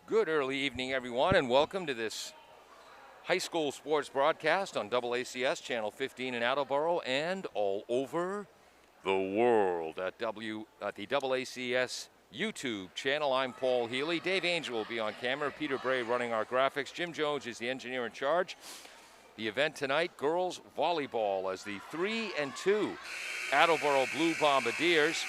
Good early evening, everyone, and welcome to this high school sports broadcast on AACS Channel 15 in Attleboro and all over the world at the AACS YouTube channel. I'm Paul Healy. Dave Angel will be on camera. Peter Bray running our graphics. Jim Jones is the engineer in charge. The event tonight, girls volleyball, as the 3-2 Attleboro Blue Bombardiers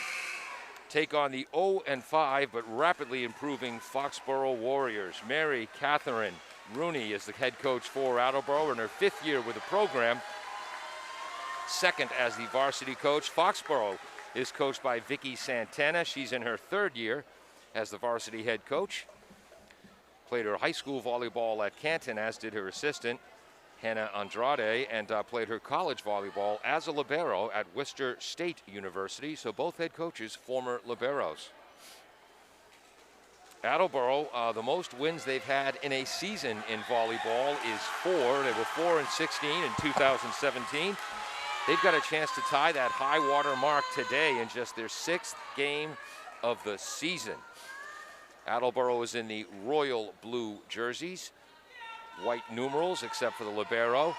take on the 0-5 but rapidly improving Foxboro Warriors. Mary Catherine Rooney is the head coach for Attleboro in her 5th year with the program, second as the varsity coach. Foxboro is coached by Vicky Santana. She's in her 3rd year as the varsity head coach. Played her high school volleyball at Canton, as did her assistant, Hannah Andrade, and played her college volleyball as a libero at Worcester State University. So both head coaches, former liberos. Attleboro, the most wins they've had in a season in volleyball is 4. They were 4-16 in 2017. They've got a chance to tie that high water mark today in just their 6th game of the season. Attleboro is in the royal blue jerseys, white numerals except for the libero.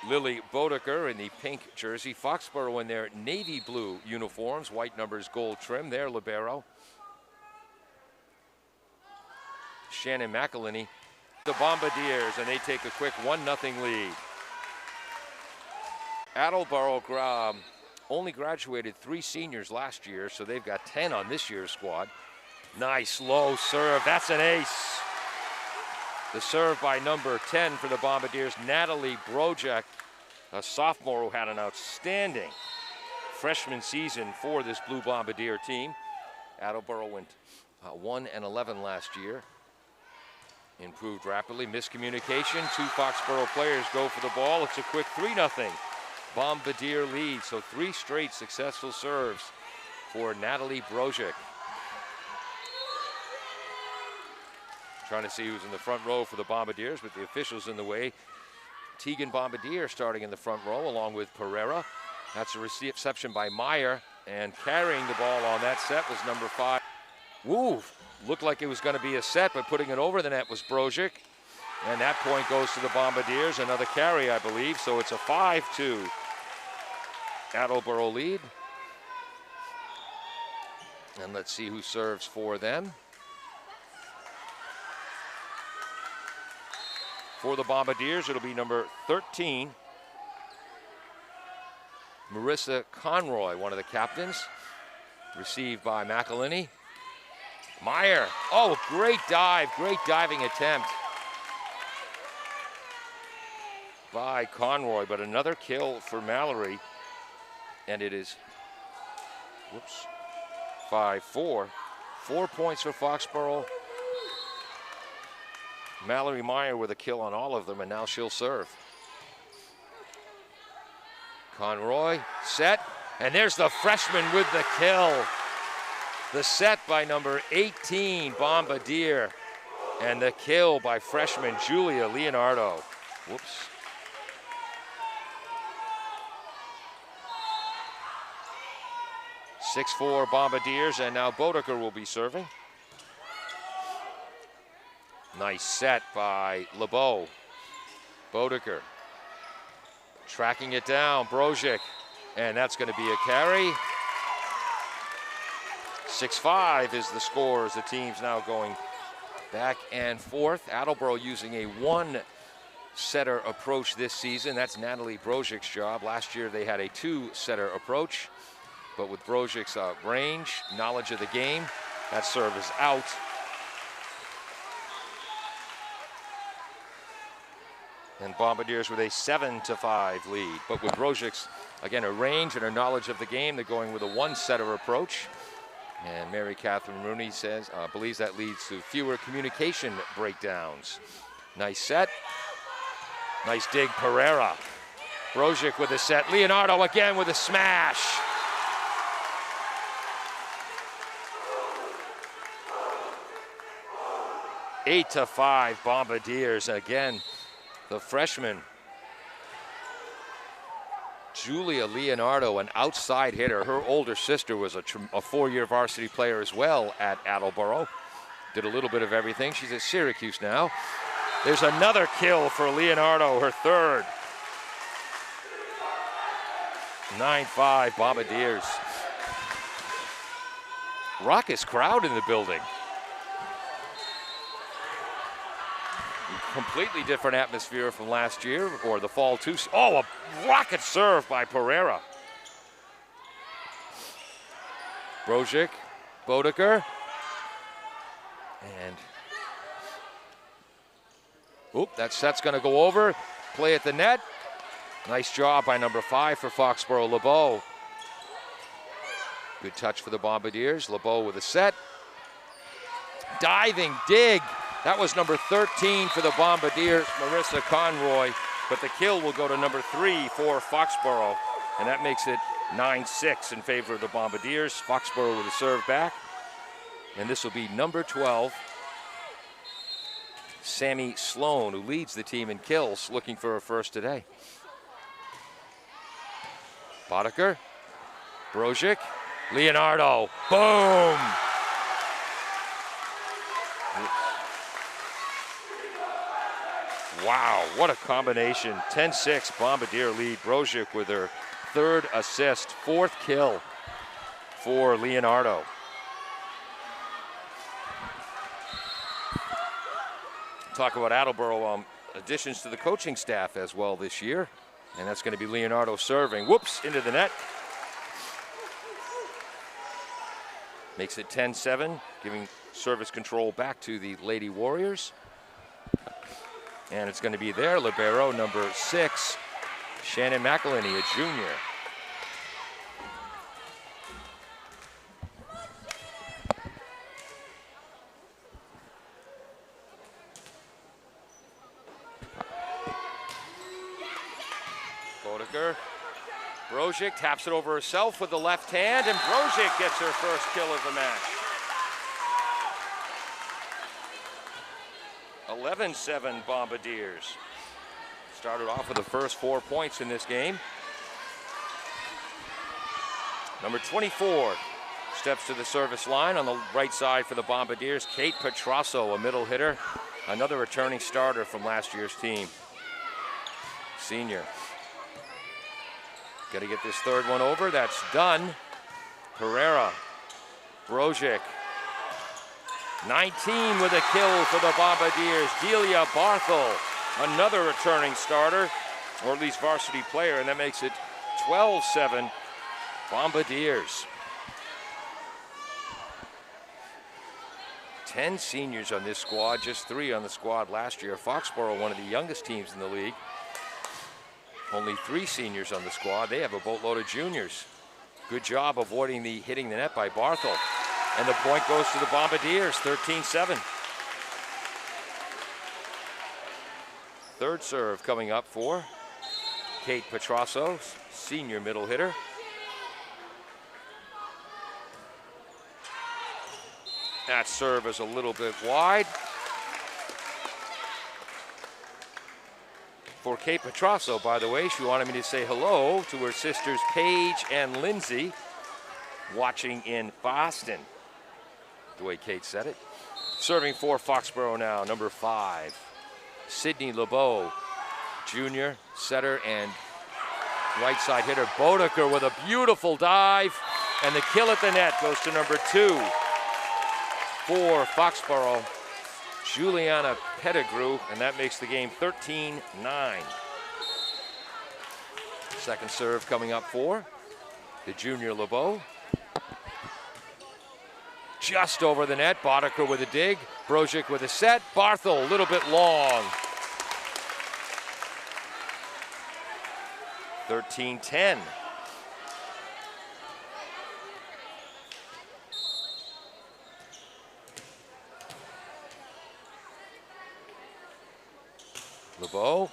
Lily Bodeker in the pink jersey. Foxboro in their navy blue uniforms, white numbers, gold trim. Their libero. Shannon McElhinney, the Bombardiers, and they take a quick 1-0 lead. Attleboro only graduated 3 seniors last year, so they've got 10 on this year's squad. Nice low serve. That's an ace. The serve by number 10 for the Bombardiers, Natalie Brojek, a sophomore who had an outstanding freshman season for this Blue Bombardier team. Attleboro went 1-11 last year. Improved rapidly. Miscommunication. 2 Foxboro players go for the ball. It's a quick 3-0 Bombardier lead. So 3 straight successful serves for Natalie Brojek. Trying to see who's in the front row for the Bombardiers, with the officials in the way. Tegan Bombardier starting in the front row along with Pereira. That's a reception by Meyer, and carrying the ball on that set was number 5. Woo! Looked like it was going to be a set, but putting it over the net was Brojek. And that point goes to the Bombardiers. Another carry, I believe. So it's a 5-2 Attleboro lead. And let's see who serves for them. For the Bombardiers, it'll be number 13, Marissa Conroy, one of the captains. Received by McElhinney. Meyer, oh, great dive, great diving attempt by Conroy, but another kill for Mallory. And it is, 5-4. 4 points for Foxboro. Mallory Meyer with a kill on all of them, and now she'll serve. Conroy, set, and there's the freshman with the kill. The set by number 18, Bombardier, and the kill by freshman Julia Leonardo. 6-4 Bombardiers, and now Bodeker will be serving. Nice set by LeBeau. Bodeker tracking it down, Brojek, and that's going to be a carry. 6-5 is the score as the team's now going back and forth. Attleboro using a 1-setter approach this season. That's Natalie Brojek's job. Last year they had a 2-setter approach, but with Brojek's range, knowledge of the game, that serve is out. And Bombardiers with a 7-5 lead. But with Brojek's, again, a range and a knowledge of the game, they're going with a 1-setter approach. And Mary Catherine Rooney says, believes that leads to fewer communication breakdowns. Nice set. Nice dig, Pereira. Brojek with a set. Leonardo again with a smash. Eight to 5 Bombardiers. Again, the freshman Julia Leonardo, an outside hitter. Her older sister was a 4-year varsity player as well at Attleboro. did a little bit of everything. She's at Syracuse now. There's another kill for Leonardo, her third. 9-5 Bombardiers. Raucous crowd in the building. Completely different atmosphere from last year, or the fall too. Oh, a rocket serve by Pereira. Brozic, Bodeker, and that set's going to go over. Play at the net. Nice job by number 5 for Foxboro, LeBeau. Good touch for the Bombardiers. LeBeau with a set. Diving dig. That was number 13 for the Bombardiers, Marissa Conroy. But the kill will go to number 3 for Foxboro. And that makes it 9-6 in favor of the Bombardiers. Foxboro with a serve back. And this will be number 12, Sammy Sloan, who leads the team in kills, looking for her first today. Bodeker, Brozic, Leonardo, boom! Wow, what a combination. 10-6 Bombardier lead. Brozic with her third assist, fourth kill for Leonardo. Talk about Attleboro additions to the coaching staff as well this year. And that's going to be Leonardo serving. Whoops, into the net. Makes it 10-7, giving service control back to the Lady Warriors. And it's going to be their libero, number 6, Shannon McElhinney, a junior. Bodeker, Brozic taps it over herself with the left hand, and Brozic gets her first kill of the match. 11-7 Bombardiers. Started off with the first 4 points in this game. Number 24 steps to the service line on the right side for the Bombardiers. Kate Petrasso, a middle hitter, another returning starter from last year's team. Senior. Got to get this third one over. That's done. Pereira, Brozic. 19 with a kill for the Bombardiers. Delia Barthel, another returning starter, or at least varsity player, and that makes it 12-7 Bombardiers. 10 seniors on this squad, just 3 on the squad last year. Foxboro, one of the youngest teams in the league. Only 3 seniors on the squad. They have a boatload of juniors. Good job avoiding the hitting the net by Barthel. And the point goes to the Bombardiers, 13-7. Third serve coming up for Kate Petrasso, senior middle hitter. That serve is a little bit wide. For Kate Petrasso, by the way, she wanted me to say hello to her sisters Paige and Lindsay, watching in Boston. The way Kate said it. Serving for Foxboro now, number 5, Sydney LeBeau, junior, setter, and right side hitter. Bodeker with a beautiful dive, and the kill at the net goes to number 2 for Foxboro, Juliana Pettigrew, and that makes the game 13-9. Second serve coming up for the junior LeBeau. Just over the net, Bodeker with a dig, Brozic with a set, Barthel a little bit long. 13-10. LeBeau.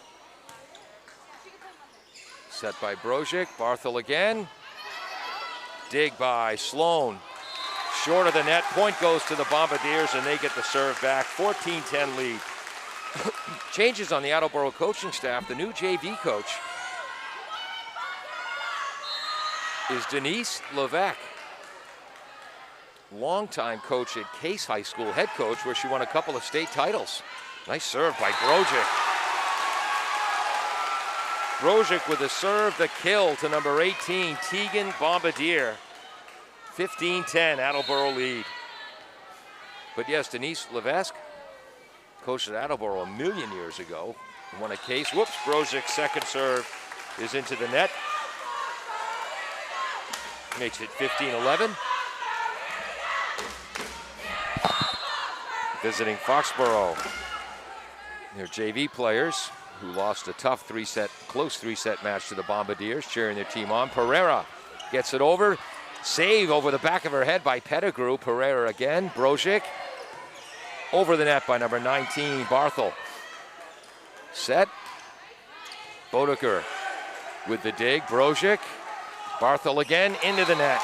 Set by Brozic, Barthel again. Dig by Sloan. Short of the net, point goes to the Bombardiers, and they get the serve back. 14-10 lead. Changes on the Attleboro coaching staff. The new JV coach is Denise Levesque. longtime coach at Case High School, head coach, where she won a couple of state titles. Nice serve by Brozic. Brozic with the serve, the kill to number 18, Tegan Bombardier. 15-10, Attleboro lead. But yes, Denise Levesque coached at Attleboro a million years ago. Won a Case. Whoops, Brozic's second serve is into the net. Makes it 15-11. Visiting Foxboro. Their JV players who lost a tough close three-set match to the Bombardiers, cheering their team on. Pereira gets it over. Save over the back of her head by Pettigrew. Pereira again. Brozic over the net by number 19, Barthel. Set. Bodeker with the dig. Brozic. Barthel again into the net.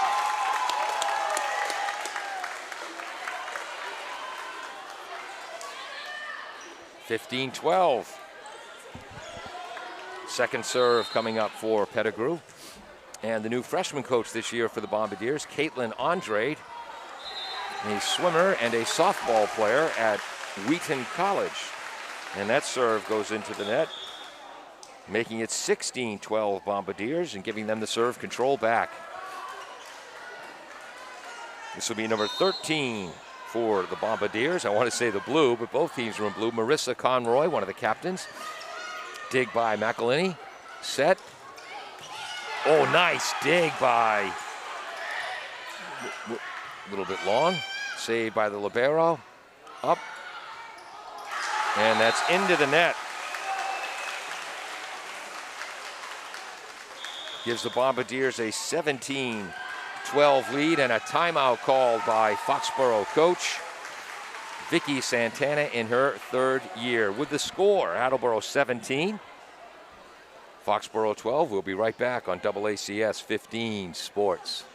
(15-12). Second serve coming up for Pettigrew. And the new freshman coach this year for the Bombardiers, Caitlin Andrade, a swimmer and a softball player at Wheaton College. And that serve goes into the net, making it 16-12 Bombardiers and giving them the serve control back. This will be number 13 for the Bombardiers. I want to say the blue, but both teams are in blue. Marissa Conroy, one of the captains. Dig by McElhinney. Set. Oh, nice dig by. A little bit long. Saved by the libero. Up. And that's into the net. Gives the Bombardiers a 17-12 lead, and a timeout called by Foxboro coach Vicky Santana in her third year. With the score, Attleboro 17, Foxboro 12. We'll be right back on AACS 15 Sports.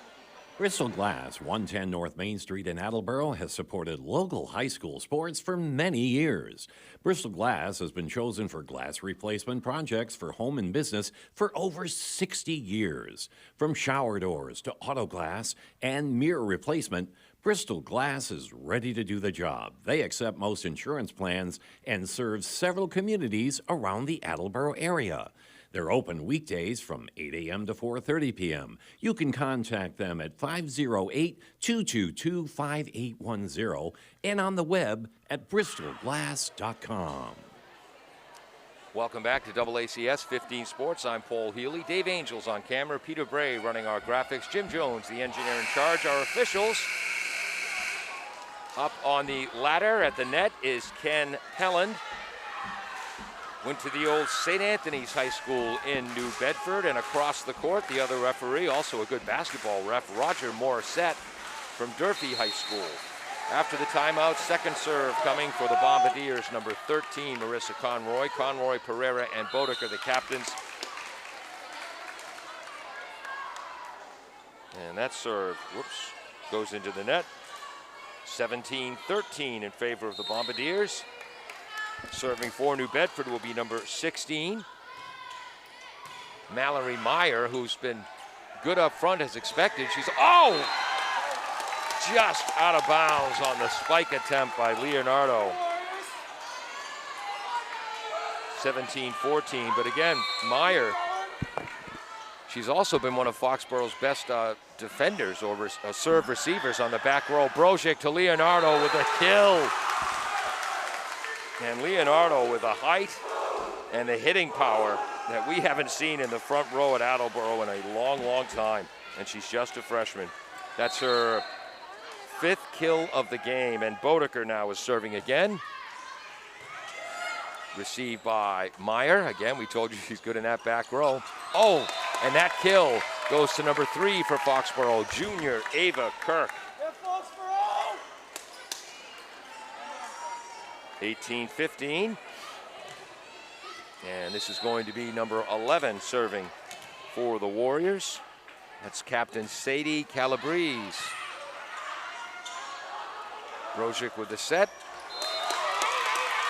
Bristol Glass, 110 North Main Street in Attleboro, has supported local high school sports for many years. Bristol Glass has been chosen for glass replacement projects for home and business for over 60 years. From shower doors to auto glass and mirror replacement, Bristol Glass is ready to do the job. They accept most insurance plans and serve several communities around the Attleboro area. They're open weekdays from 8 a.m. to 4:30 p.m. You can contact them at 508-222-5810 and on the web at bristolglass.com. Welcome back to AACS 15 Sports. I'm Paul Healy. Dave Angels on camera. Peter Bray running our graphics. Jim Jones, the engineer in charge. Our officials. Up on the ladder at the net is Ken Helland. Went to the old St. Anthony's High School in New Bedford, and across the court, the other referee, also a good basketball ref, Roger Morissette from Durfee High School. After the timeout, second serve coming for the Bombardiers, number 13, Marissa Conroy. Conroy, Pereira, and Bodeker, the captains. And that serve, goes into the net. 17-13 in favor of the Bombardiers. Serving for New Bedford will be number 16, Mallory Meyer, who's been good up front as expected. She's, just out of bounds on the spike attempt by Leonardo. 17-14, but again, Meyer, she's also been one of Foxboro's best defenders or serve receivers on the back row. Brozic to Leonardo with a kill. And Leonardo with the height and the hitting power that we haven't seen in the front row at Attleboro in a long, long time. And she's just a freshman. That's her 5th kill of the game. And Bodeker now is serving again. Received by Meyer. Again, we told you she's good in that back row. Oh, and that kill goes to number 3 for Foxboro, junior Ava Kirk. 18-15. And this is going to be number 11 serving for the Warriors. That's Captain Sadie Calabrese. Brozic with the set.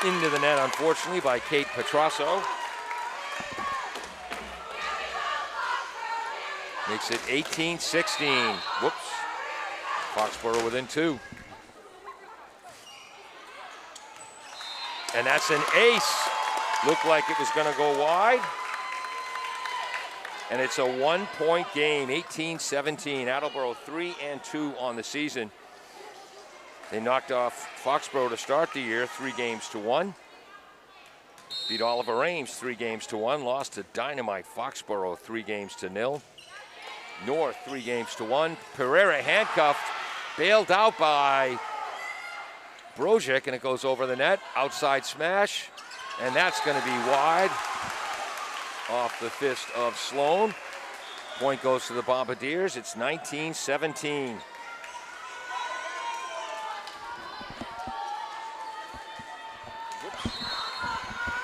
Into the net, unfortunately, by Kate Petrasso. Makes it 18-16. Foxboro within 2. And that's an ace. Looked like it was going to go wide. And it's a 1-point game, 18-17. Attleboro 3-2 on the season. They knocked off Foxboro to start the year, 3-1. Beat Oliver Ames 3-1. Lost to Dynamite Foxboro 3-0. North 3-1. Pereira handcuffed, bailed out by Brozic, and it goes over the net. Outside smash, and that's going to be wide. Off the fist of Sloan. Point goes to the Bombardiers. It's 19-17.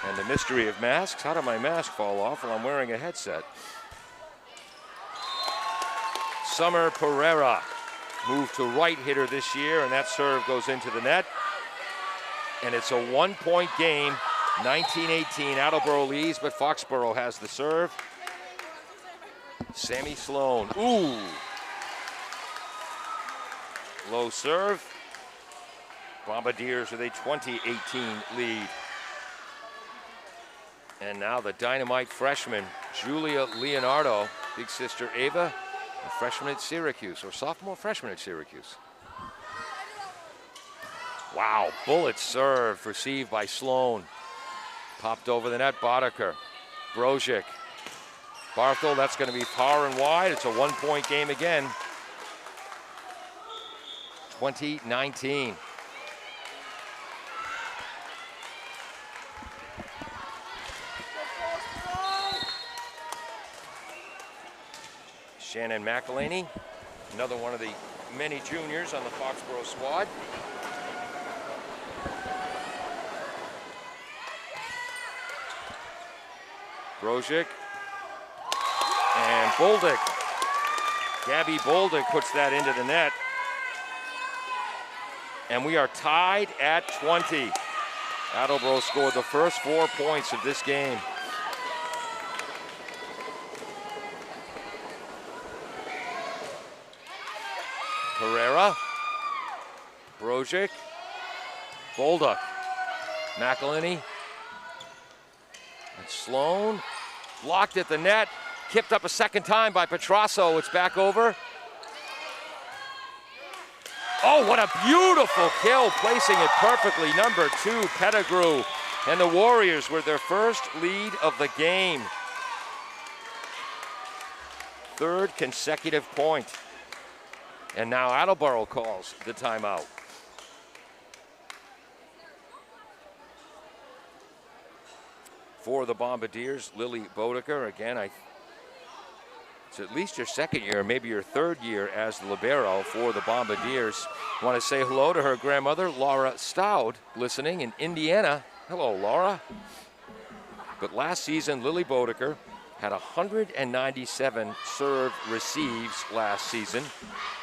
And the mystery of masks. How did my mask fall off while I'm wearing a headset? Summer Pereira moved to right hitter this year, and that serve goes into the net. And it's a 1-point game. 19-18, Attleboro leads, but Foxboro has the serve. Sammy Sloan, ooh. Low serve. Bombardiers with a 20-18 lead. And now the Dynamite freshman, Julia Leonardo, big sister Ava, a freshman at Syracuse, or sophomore freshman at Syracuse. Wow, bullet serve received by Sloan. Popped over the net, Boddicker. Brozic. Barthel, that's going to be far and wide. It's a 1-point game again. 20-19. Shannon McElhaney, another one of the many juniors on the Foxboro squad. Brozic and Boldick. Gabby Boldick puts that into the net. And we are tied at 20. Attleboro scored the first 4 points of this game. Pereira, Brozic, Bolduck, McElhaney, and Sloan. Blocked at the net, kipped up a second time by Petrasso. It's back over. Oh, what a beautiful kill, placing it perfectly. Number 2, Pettigrew. And the Warriors with their first lead of the game. Third consecutive point. And now Attleboro calls the timeout. For the Bombardiers, Lily Boddicker. Again, it's at least your second year, maybe your third year as the libero for the Bombardiers. Want to say hello to her grandmother, Laura Stout, listening in Indiana. Hello, Laura. But last season, Lily Boddicker had 197 serve receives last season.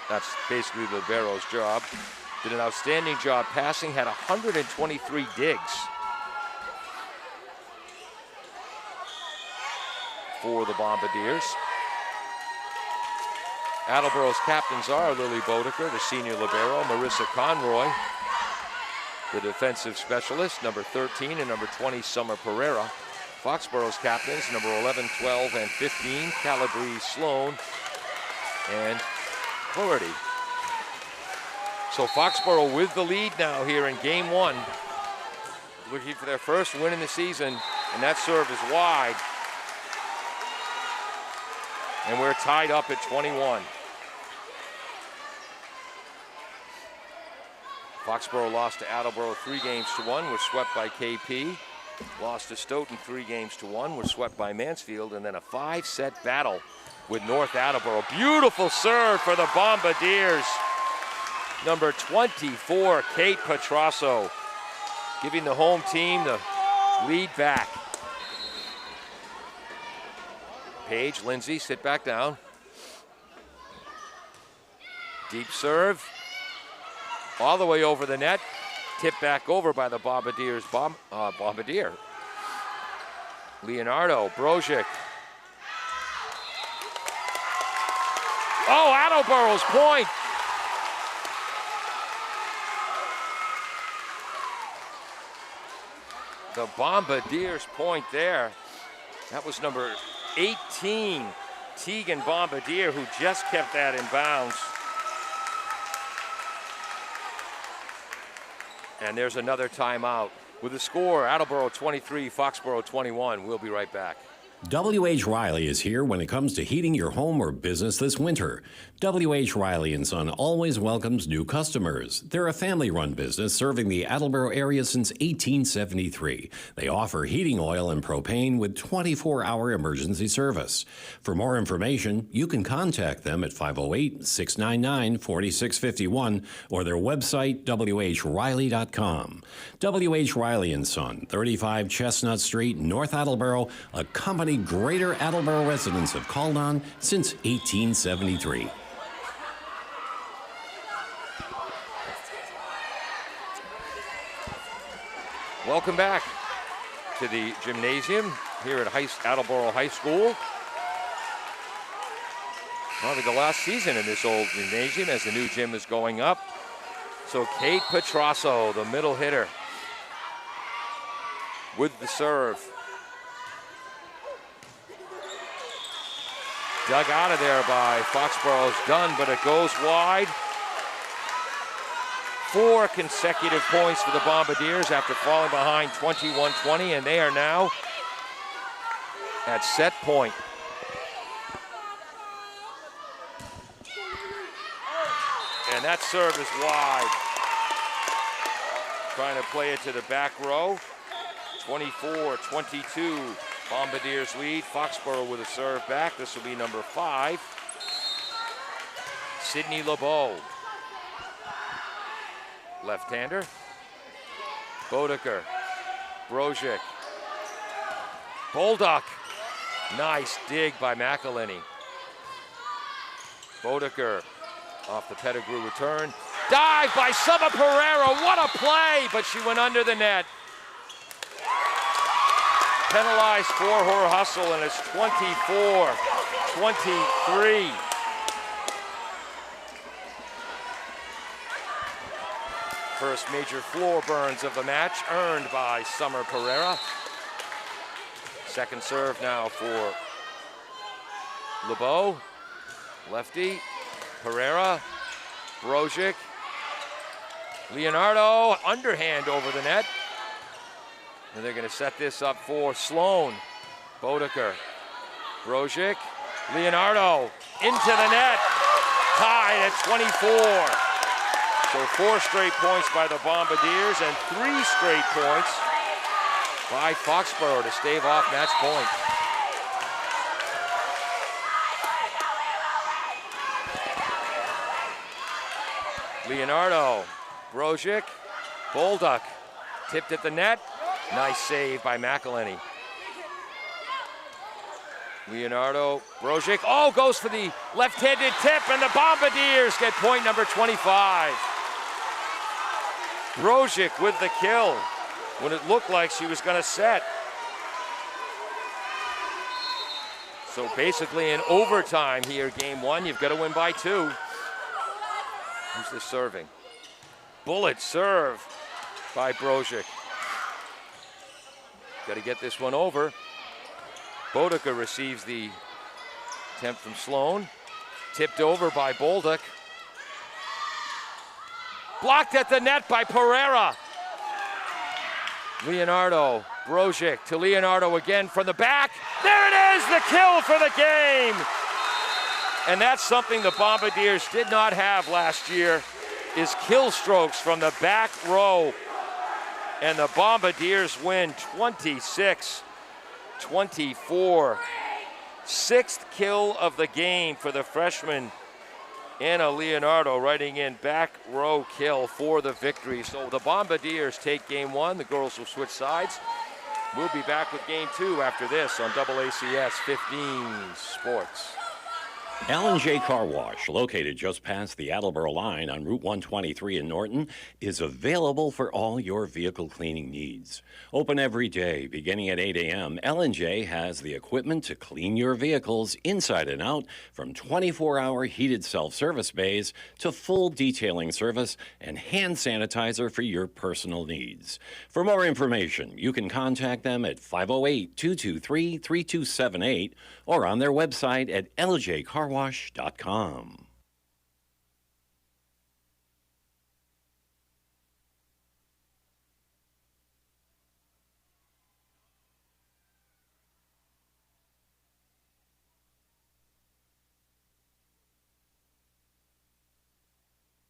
That's basically the libero's job. Did an outstanding job passing, had 123 digs. For the Bombardiers. Attleboro's captains are Lily Boddicker, the senior libero, Marissa Conroy, the defensive specialist, number 13, and number 20, Summer Pereira. Foxboro's captains, number 11, 12, and 15, Calabrese Sloan, and Flaherty. So Foxboro with the lead now here in game 1. Looking for their first win in the season, and that serve is wide. And we're tied up at 21. Foxboro lost to Attleboro 3-1. Were swept by KP. Lost to Stoughton 3-1. Were swept by Mansfield. And then a 5-set battle with North Attleboro. Beautiful serve for the Bombardiers. Number 24, Kate Petrasso, giving the home team the lead back. Paige, Lindsay, sit back down. Deep serve. All the way over the net. Tipped back over by the Bombardiers. Bombardier. Leonardo, Brozic. Oh, Attleboro's point. the Bombardiers point there. That was number 18, Tegan Bombardier, who just kept that in bounds. And there's another timeout. With the score, Attleboro 23, Foxboro 21. We'll be right back. W.H. Riley is here when it comes to heating your home or business this winter. W.H. Riley & Son always welcomes new customers. They're a family-run business serving the Attleboro area since 1873. They offer heating oil and propane with 24-hour emergency service. For more information, you can contact them at 508-699-4651 or their website, whriley.com. W.H. Riley & Son, 35 Chestnut Street, North Attleboro, a company Greater Attleboro residents have called on since 1873. Welcome back to the gymnasium here at Attleboro High School. Probably the last season in this old gymnasium as the new gym is going up. So Kate Petrasso, the middle hitter, with the serve. Dug out of there by Foxboro's Dunn, but it goes wide. 4 consecutive points for the Bombardiers after falling behind 21-20, and they are now at set point. And that serve is wide. Trying to play it to the back row. 24-22. Bombardiers lead. Foxboro with a serve back. This will be number 5. Sydney LeBeau. Left-hander. Bodeker. Brozic. Bolduck. Nice dig by McElhinney. Bodeker off the Pettigrew return. Dive by Summer Pereira. What a play! But she went under the net. Penalized for her hustle, and it's 24-23. First major floor burns of the match earned by Summer Pereira. Second serve now for LeBeau. Lefty, Pereira, Brozic, Leonardo, underhand over the net. And they're going to set this up for Sloan. Bodeker, Brozic, Leonardo, into the net. Tied at 24. So 4 straight points by the Bombardiers and 3 straight points by Foxboro to stave off match point. Leonardo, Brozic, Bolduck, tipped at the net. Nice save by McElhinney. Leonardo, Brozic, goes for the left-handed tip, and the Bombardiers get point number 25. Brozic with the kill when it looked like she was going to set. So basically in overtime here, game 1, you've got to win by 2. Who's this serving? Bullet serve by Brozic. Got to get this one over. Bodeker receives the attempt from Sloan. Tipped over by Bolduck. Blocked at the net by Pereira. Leonardo, Brozic to Leonardo again from the back. There it is, the kill for the game. And that's something the Bombardiers did not have last year, is kill strokes from the back row. And the Bombardiers win 26-24. 6th kill of the game for the freshman Anna Leonardo, writing in back row kill for the victory. So the Bombardiers take game 1. The girls will switch sides. We'll be back with game 2 after this on AACS 15 Sports. L&J Car Wash, located just past the Attleboro line on Route 123 in Norton, is available for all your vehicle cleaning needs. Open every day, beginning at 8 a.m., L&J has the equipment to clean your vehicles inside and out, from 24-hour heated self-service bays to full detailing service and hand sanitizer for your personal needs. For more information, you can contact them at 508-223-3278 or on their website at ljcarwash.com.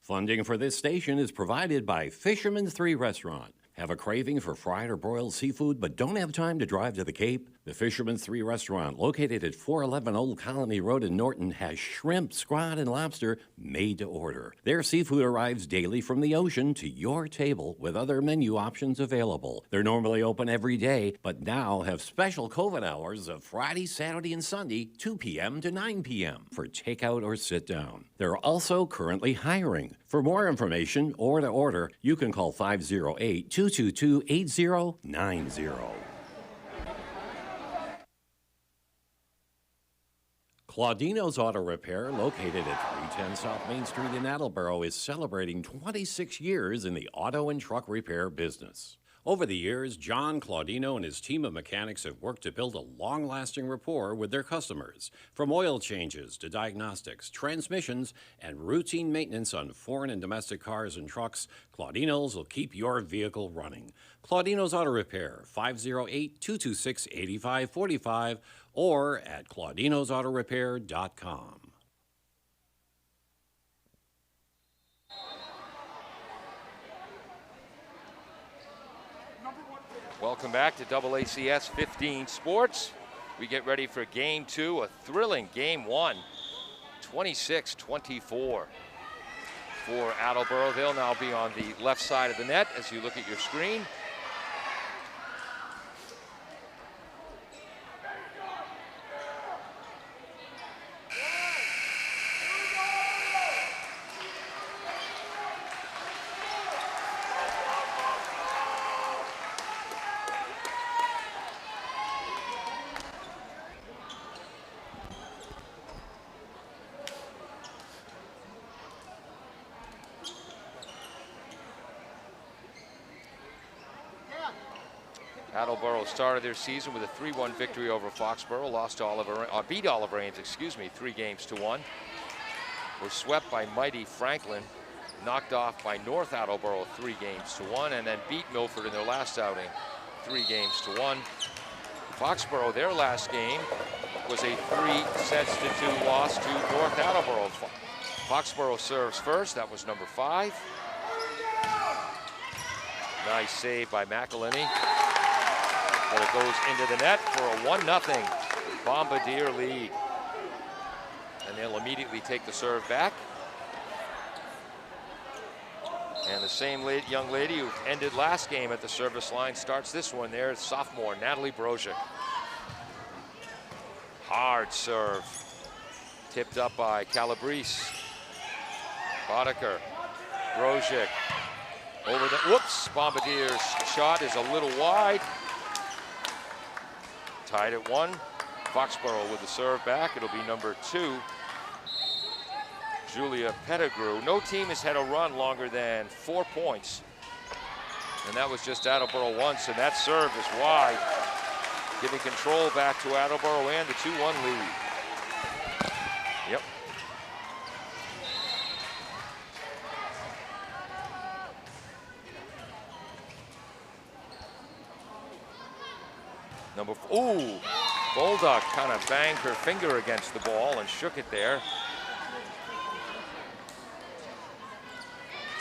Funding for this station is provided by Fisherman's 3 Restaurant. Have a craving for fried or broiled seafood but don't have time to drive to the Cape? The Fisherman's 3 Restaurant, located at 411 Old Colony Road in Norton, has shrimp, scrod, and lobster made to order. Their seafood arrives daily from the ocean to your table with other menu options available. They're normally open every day, but now have special COVID hours of Friday, Saturday, and Sunday, 2 p.m. to 9 p.m. for takeout or sit down. They're also currently hiring. For more information or to order, you can call 508-222-8090. Claudino's Auto Repair, located at 310 South Main Street in Attleboro, is celebrating 26 years in the auto and truck repair business. Over the years, John Claudino and his team of mechanics have worked to build a long-lasting rapport with their customers. From oil changes to diagnostics, transmissions, and routine maintenance on foreign and domestic cars and trucks, Claudino's will keep your vehicle running. Claudino's Auto Repair, 508-226-8545, or at claudinosautorepair.com. Welcome back to AACS 15 Sports. We get ready for Game 2, a thrilling Game 1, 26-24 for Attleboro. They'll now be on the left side of the net as you look at your screen. Attleboro started their season with a 3-1 victory over Foxboro, beat Oliver Ames, 3-1. Were swept by mighty Franklin, knocked off by North Attleboro 3-1, and then beat Milford in their last outing 3-1. Foxboro, their last game was a 3-2 loss to North Attleboro. Foxboro serves first, that was number 5. Nice save by McElhinney. But it goes into the net for a 1-0 Bombardier lead. And they'll immediately take the serve back. And the same young lady who ended last game at the service line starts this one. There's sophomore Natalie Brozic. Hard serve. Tipped up by Calabrese. Boddicker. Brozic. Over the, whoops, Bombardier's shot is a little wide. Tied at 1. Foxboro with the serve back. It'll be number 2. Julia Pettigrew. No team has had a run longer than 4 points. And that was just Attleboro once, and that serve is wide. Giving control back to Attleboro and the 2-1 lead. Yep. Ooh, Bolduck kind of banged her finger against the ball and shook it there.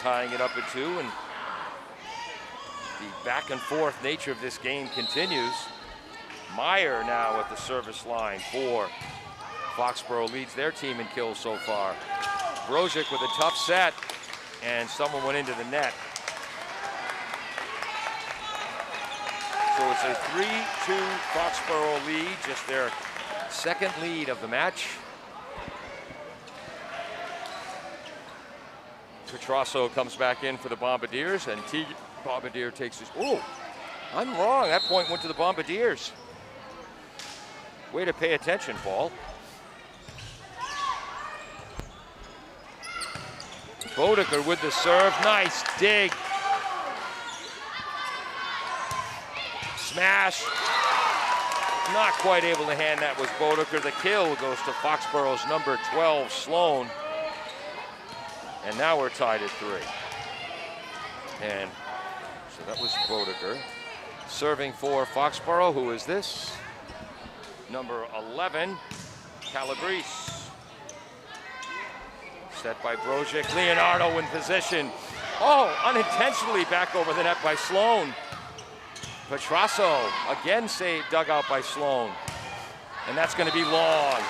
Tying it up at 2, and the back and forth nature of this game continues. Meyer now at the service line for Foxboro, leads their team in kills so far. Brozic with a tough set, and someone went into the net. So it's a 3-2 Foxboro lead, just their second lead of the match. Petrasso comes back in for the Bombardiers, and Bombardier takes his, oh, I'm wrong. That point went to the Bombardiers. Way to pay attention, Paul. Bodeker with the serve, nice dig. Smash. Not quite able to hand that was Bodeker. The kill goes to Foxboro's number 12, Sloan. And now we're tied at 3. And so that was Bodeker. Serving for Foxboro, who is this? Number 11, Calabrese. Set by Brozic. Leonardo in position. Oh, unintentionally back over the net by Sloan. Petrasso again saved, dug out by Sloan. And that's going to be long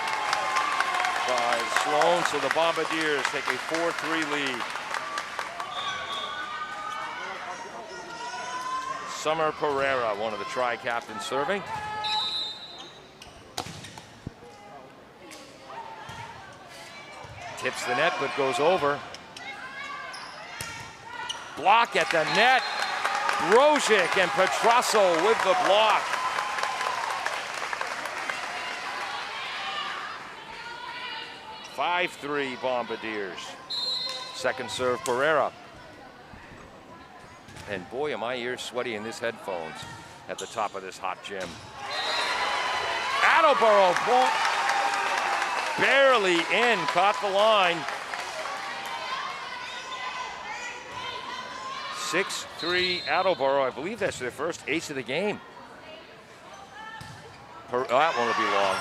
by Sloan, so the Bombardiers take a 4-3 lead. Summer Pereira, one of the tri-captains, serving. Tips the net, but goes over. Block at the net. Brozic and Petrasso with the block. (5-3) Bombardiers. Second serve, Pereira. And boy, are my ears sweaty in this headphones at the top of this hot gym. Attleboro barely in, caught the line. 6-3 Attleboro. I believe that's their first ace of the game. That one will be long.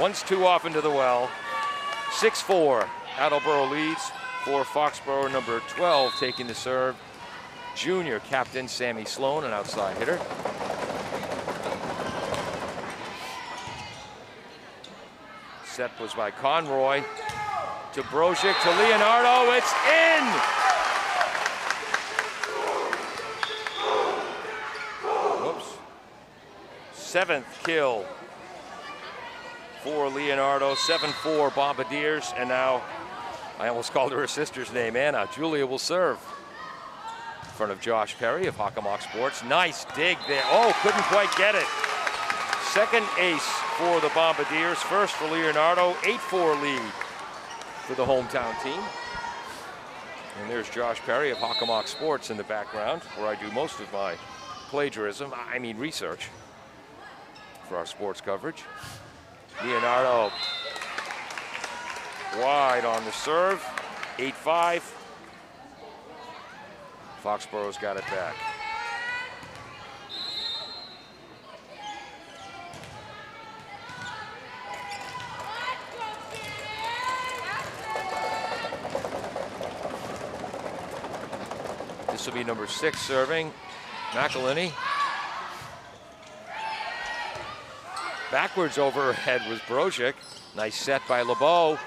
One's too off into the well. 6-4. Attleboro leads for Foxboro, number 12 taking the serve. Junior captain Sammy Sloan, an outside hitter. Set was by Conroy. To Brozic, to Leonardo, it's in! Whoops. 7th kill for Leonardo. 7-4 Bombardiers, and now I almost called her sister's name, Anna. Julia will serve in front of Josh Perry of Hockomock Sports. Nice dig there. Oh, couldn't quite get it. Second ace for the Bombardiers. First for Leonardo. 8-4 lead for the hometown team. And there's Josh Perry of Hockomock Sports in the background, where I do most of my research for our sports coverage. Leonardo wide on the serve. 8-5. Foxboro's got it back. This will be number 6 serving, McElhinney. Backwards overhead was Brozic. Nice set by LeBeau.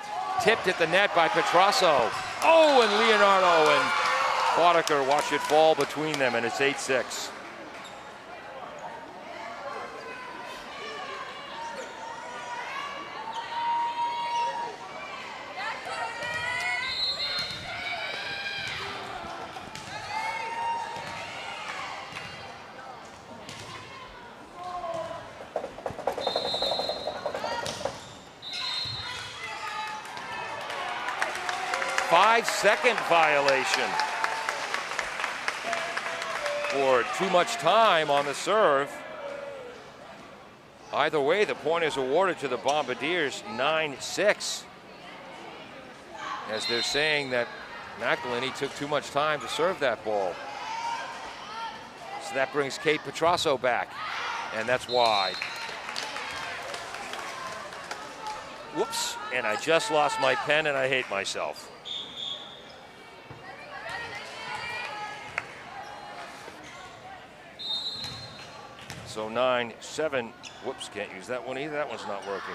Tipped at the net by Petrasso. Oh, and Leonardo and Bodeker watch it fall between them, and it's 8-6. Five-second violation for too much time on the serve. Either way, the point is awarded to the Bombardiers, 9-6. As they're saying that McElhinney took too much time to serve that ball. So that brings Kate Petrasso back, and that's wide. Whoops, and I just lost my pen and I hate myself. So 9-7, whoops, can't use that one either. That one's not working.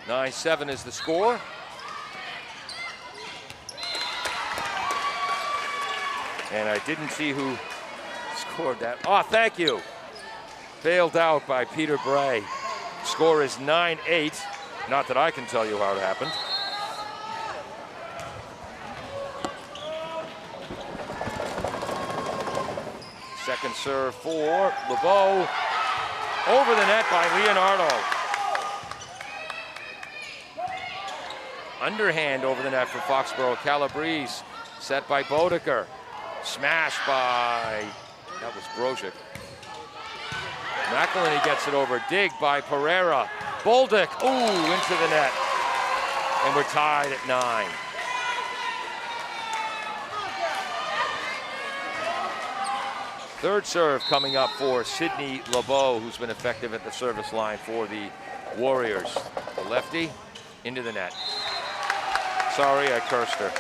9-7 is the score. And I didn't see who scored that. Oh, thank you. Bailed out by Peter Bray. Score is 9-8. Not that I can tell you how it happened. Second serve for LeBeau. Over the net by Leonardo. Underhand over the net for Foxboro. Calabrese set by Bodeker. Smash by, that was Brozic. McElhinney gets it over. Dig by Pereira. Bolduc, ooh, into the net. And we're tied at 9. Third serve coming up for Sidney LeBeau, who's been effective at the service line for the Warriors. The lefty into the net. Sorry, I cursed her.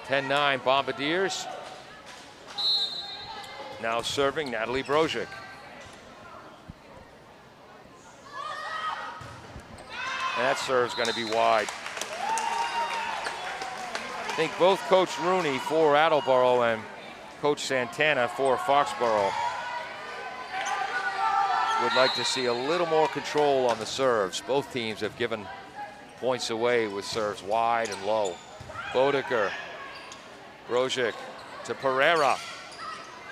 (10-9) Bombardiers. Now serving Natalie Brozic. And that serve's going to be wide. I think both Coach Rooney for Attleboro and Coach Santana for Foxboro would like to see a little more control on the serves. Both teams have given points away with serves wide and low. Bodeker, Brozic to Pereira.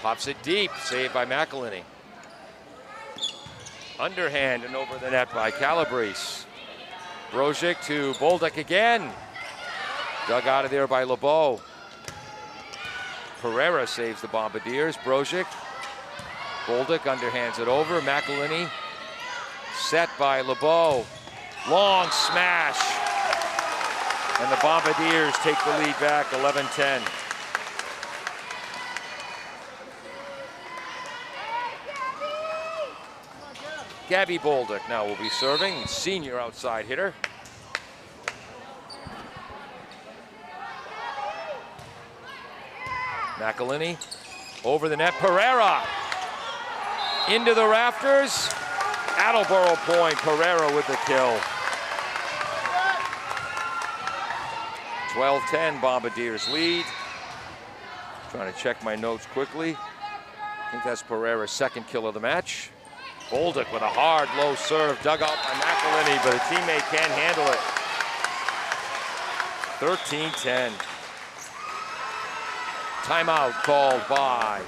Pops it deep, saved by McElhinney. Underhand and over the net by Calabrese. Brozic to Bolduc again. Dug out of there by LeBeau. Pereira saves the Bombardiers. Brozic. Bolduc underhands it over. McElhinney set by LeBeau. Long smash. And the Bombardiers take the lead back, 11-10. Gabby Bolduc now will be serving. Senior outside hitter. McElhinney over the net. Pereira into the rafters. Attleboro point. Pereira with the kill. 12-10 Bombardiers lead. Trying to check my notes quickly. I think that's Pereira's second kill of the match. Bolduc with a hard low serve dug out by McElhinney, but a teammate can't handle it. 13-10. Timeout called by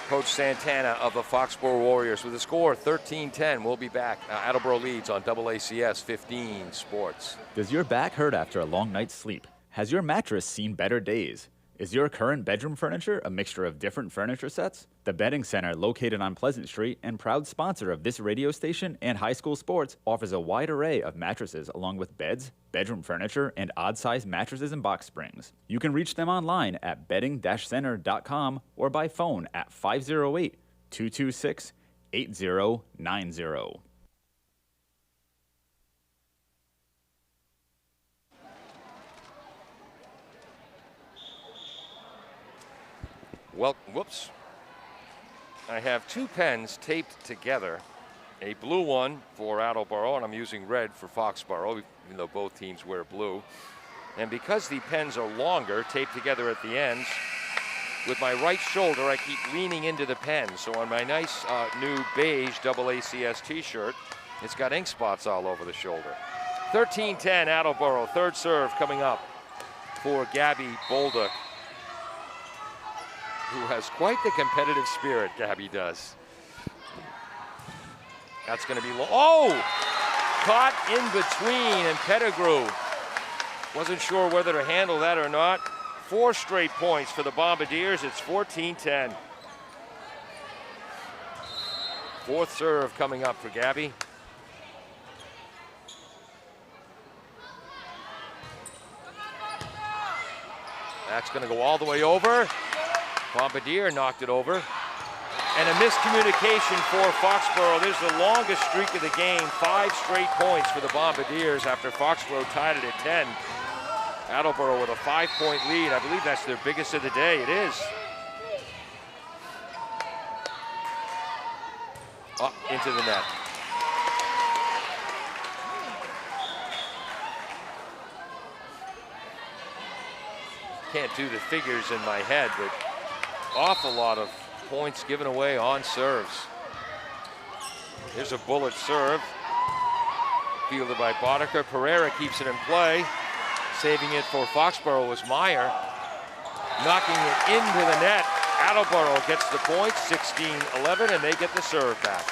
Coach Santana of the Foxboro Warriors with a score 13-10. We'll be back. Attleboro leads on AACS 15 Sports. Does your back hurt after a long night's sleep? Has your mattress seen better days? Is your current bedroom furniture a mixture of different furniture sets? The Bedding Center, located on Pleasant Street and proud sponsor of this radio station and high school sports, offers a wide array of mattresses along with beds, bedroom furniture, and odd-sized mattresses and box springs. You can reach them online at bedding-center.com or by phone at 508-226-8090. Well, whoops. I have two pens taped together. A blue one for Attleboro, and I'm using red for Foxboro, even though both teams wear blue. And because the pens are longer, taped together at the ends, with my right shoulder, I keep leaning into the pen. So on my nice new beige AACS t-shirt, it's got ink spots all over the shoulder. 13-10 Attleboro, third serve coming up for Gabby Bolduc, who has quite the competitive spirit, Gabby does. That's going to be low. Oh! Caught in between, and Pettigrew wasn't sure whether to handle that or not. 4 straight points for the Bombardiers. It's 14-10. Fourth serve coming up for Gabby. That's going to go all the way over. Bombardier knocked it over. And a miscommunication for Foxboro. This is the longest streak of the game. 5 straight points for the Bombardiers after Foxboro tied it at 10. Attleboro with a 5-point lead. I believe that's their biggest of the day. It is. Up into the net. Can't do the figures in my head, but awful lot of points given away on serves. Here's a bullet serve. Fielded by Bodeker. Pereira keeps it in play. Saving it for Foxboro was Meyer. Knocking it into the net. Attleboro gets the point, 16-11, and they get the serve back.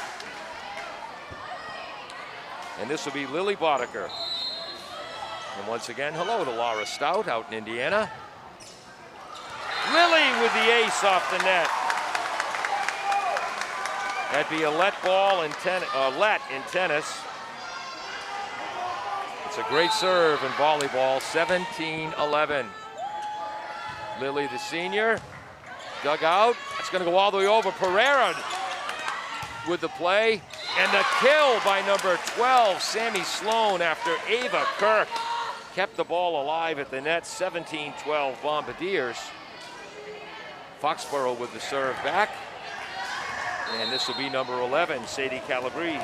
And this will be Lily Boddicker. And once again, hello to Laura Stout out in Indiana. Lily with the ace off the net. That'd be a let ball in tennis. It's a great serve in volleyball, 17-11. Lily, the senior, dug out. It's going to go all the way over. Pereira with the play. And the kill by number 12, Sammy Sloan, after Ava Kirk kept the ball alive at the net. 17-12 Bombardiers. Foxboro with the serve back. And this will be number 11, Sadie Calabrese.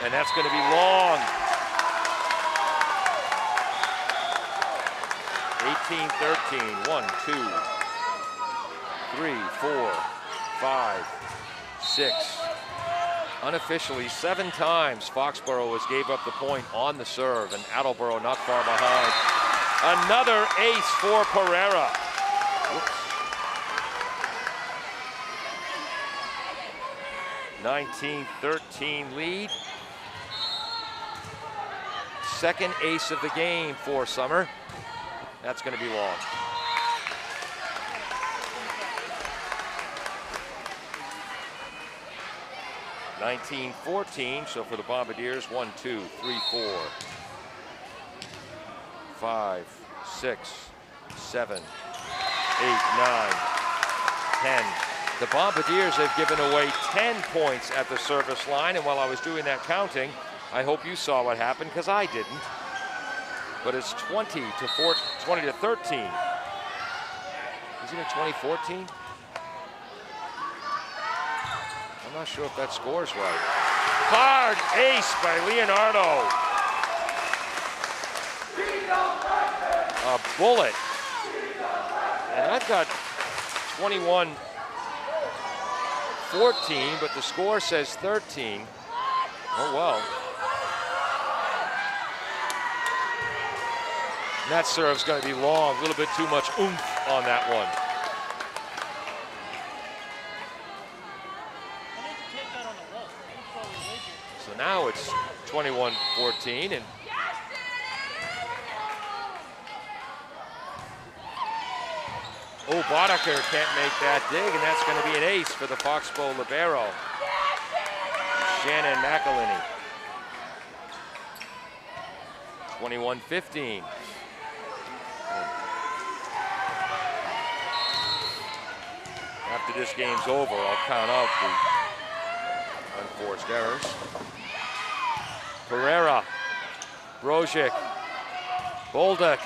And that's going to be long. 18-13, 1, 2, 3, 4, 5, 6. Unofficially 7 times Foxboro has gave up the point on the serve, and Attleboro not far behind. Another ace for Pereira. Whoops. 19-13 lead. Second ace of the game for Summer. That's going to be long. (19-14), so for the Bombardiers, 1, 2, 3, 4, 5, 6, 7, 8, 9, 10. The Bombardiers have given away 10 points at the service line, and while I was doing that counting, I hope you saw what happened, because I didn't. But it's 20-13. Isn't it 2014? I'm not sure if that score's right. Hard ace by Leonardo. A bullet. And I've got 21-14, but the score says 13. Oh, well. And that serve's going to be long, a little bit too much oomph on that one. So now it's 21-14, and oh, Boddicker can't make that dig, and that's going to be an ace for the Foxboro libero, Shannon McElhinney. 21-15. After this game's over, I'll count out the unforced errors. Pereira, Brozic, Bolduc.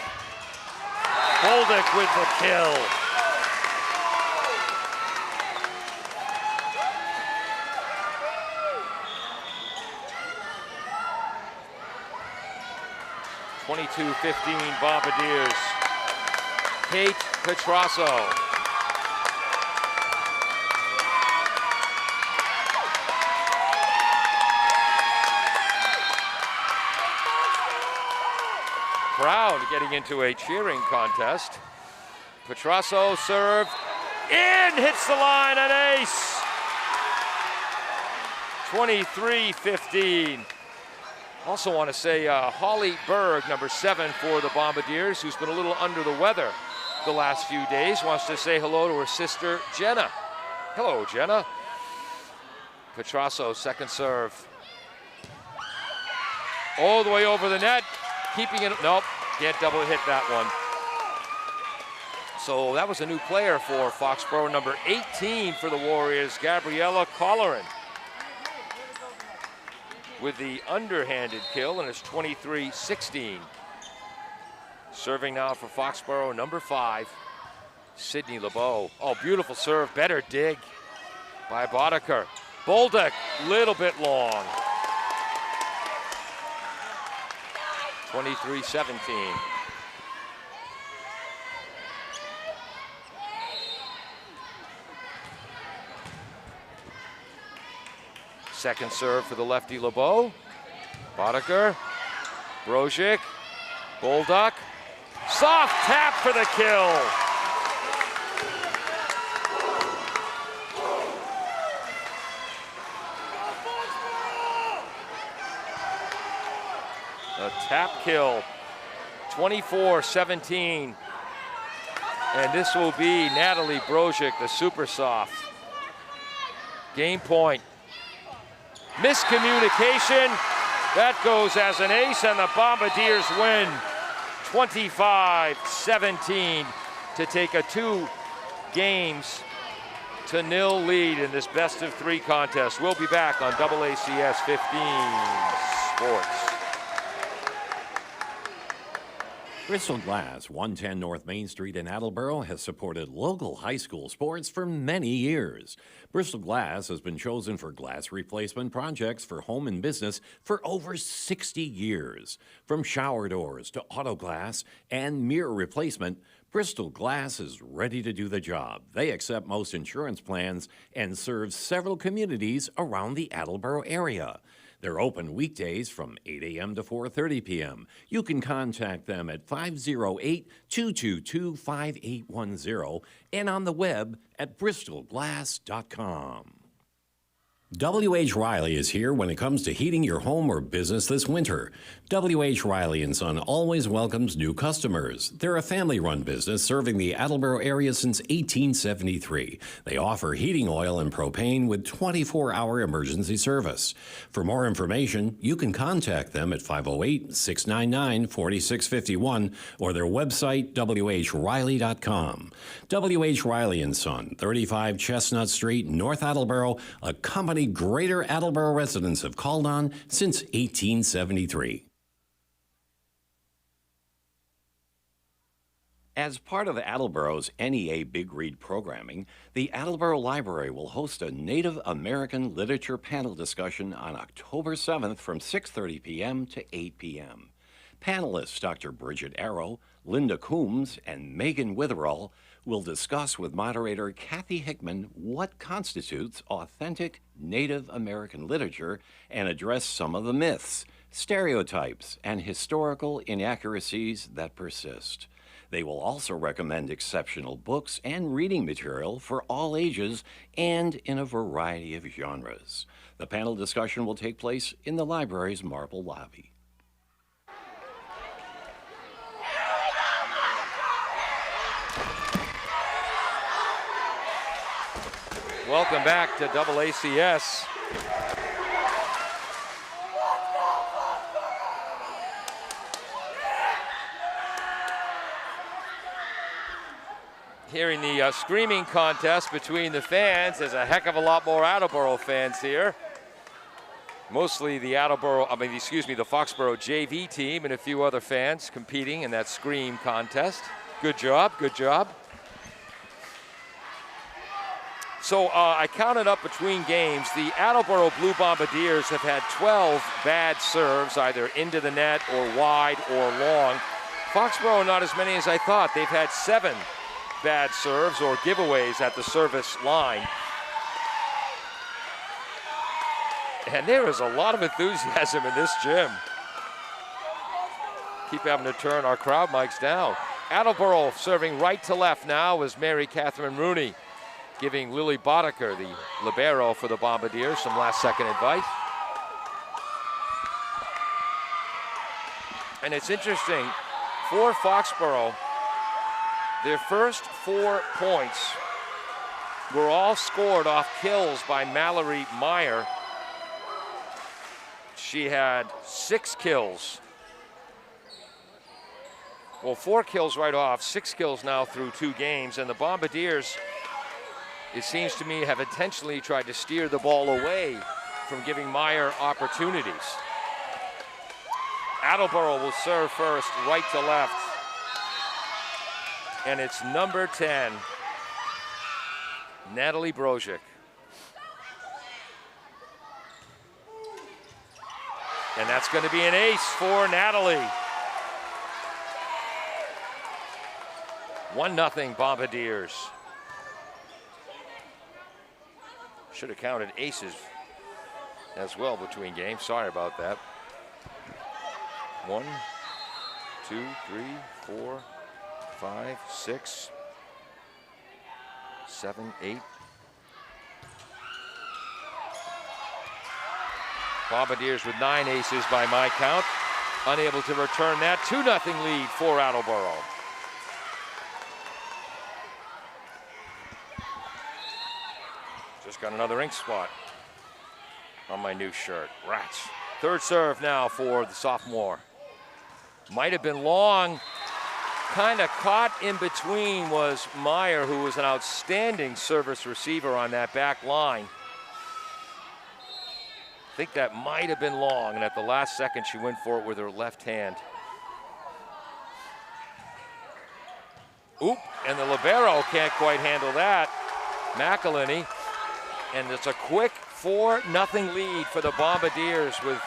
Bolduc with the kill. (22-15) Bombardiers. Kate Petrasso. Crowd getting into a cheering contest. Petrasso serve in, hits the line, an ace. 23-15. Also want to say Holly Berg, number 7 for the Bombardiers, who's been a little under the weather the last few days, wants to say hello to her sister, Jenna. Hello, Jenna. Petrasso, second serve. All the way over the net, keeping it, nope, can't double hit that one. So that was a new player for Foxboro, number 18 for the Warriors, Gabriella Colleran, with the underhanded kill, and it's 23-16. Serving now for Foxboro, number 5, Sydney LeBeau. Oh, beautiful serve, better dig by Boddicker. Bolduc, little bit long. 23-17. Second serve for the lefty LeBeau. Boddicker, Brozic, Bolduck, soft tap for the kill. A tap kill, 24-17. And this will be Natalie Brozic, the super soft. Game point. Miscommunication. That goes as an ace, and the Bombardiers win 25-17 to take a 2-0 lead in this best-of-3 contest. We'll be back on AACS 15 Sports. Bristol Glass, 110 North Main Street in Attleboro, has supported local high school sports for many years. Bristol Glass has been chosen for glass replacement projects for home and business for over 60 years. From shower doors to auto glass and mirror replacement, Bristol Glass is ready to do the job. They accept most insurance plans and serve several communities around the Attleboro area. They're open weekdays from 8 a.m. to 4:30 p.m. You can contact them at 508-222-5810 and on the web at bristolglass.com. W.H. Riley is here when it comes to heating your home or business this winter. W.H. Riley & Son always welcomes new customers. They're a family-run business serving the Attleboro area since 1873. They offer heating oil and propane with 24-hour emergency service. For more information, you can contact them at 508-699-4651 or their website, whriley.com. W.H. Riley & Son, 35 Chestnut Street, North Attleboro, a company Greater Attleboro residents have called on since 1873. As part of Attleboro's NEA Big Read programming, the Attleboro Library will host a Native American literature panel discussion on October 7th from 6:30 p.m. to 8 p.m. Panelists Dr. Bridget Arrow, Linda Coombs, and Megan Witherall will discuss with moderator Kathy Hickman what constitutes authentic Native American literature and address some of the myths, stereotypes, and historical inaccuracies that persist. They will also recommend exceptional books and reading material for all ages and in a variety of genres. The panel discussion will take place in the library's marble lobby. Welcome back to AACS. Hearing the screaming contest between the fans. There's a heck of a lot more Attleboro fans here. Mostly the the Foxboro JV team and a few other fans competing in that scream contest. Good job, good job. So I counted up between games. The Attleboro Blue Bombardiers have had 12 bad serves, either into the net or wide or long. Foxboro, not as many as I thought. They've had 7 bad serves or giveaways at the service line. And there is a lot of enthusiasm in this gym. Keep having to turn our crowd mics down. Attleboro serving right to left now is Mary Catherine Rooney, giving Lily Boddicker, the libero for the Bombardiers, some last-second advice. And it's interesting, for Foxboro, their first 4 points were all scored off kills by Mallory Meyer. She had 6 kills. Well, 4 kills right off, 6 kills now through 2 games, and the Bombardiers, it seems to me, have intentionally tried to steer the ball away from giving Meyer opportunities. Attleboro will serve first, right to left. And it's number 10, Natalie Brozic. And that's going to be an ace for Natalie. 1-0 Bombardiers. Should have counted aces as well between games. Sorry about that. 1, 2, 3, 4, 5, 6, 7, 8. Bombardiers with 9 aces by my count. Unable to return that. 2-0 lead for Attleboro. Just got another ink spot on my new shirt. Rats. Third serve now for the sophomore. Might have been long. Kind of caught in between was Meyer, who was an outstanding service receiver on that back line. I think that might have been long, and at the last second she went for it with her left hand. Oop, and the libero can't quite handle that. McElhinney, and it's a quick 4-0 lead for the Bombardiers with